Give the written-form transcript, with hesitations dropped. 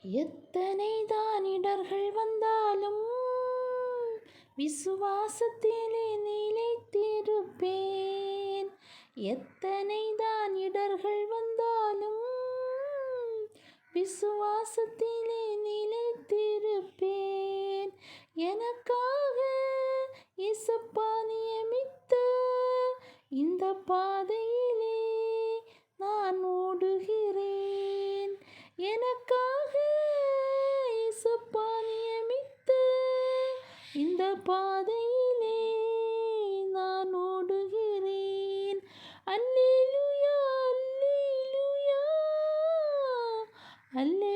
எத்தனை தான் இடர்கள் வந்தாலும் விசுவாசத்திலே நிலைத்திருப்பேன். எத்தனை தான் இடர்கள் வந்தாலும் விசுவாசத்திலே நிலைத்திருப்பேன். எனக்காக இயேசப்பா நியமித்த இந்த பாதையிலே நான் ஓடுகிறேன். எனக்காக இயேசப்பா நியமித்த இந்த பாதையிலே நான் ஓடுகிறேன். அல்லேலூயா அல்லேலூயா அல்லேலூயா.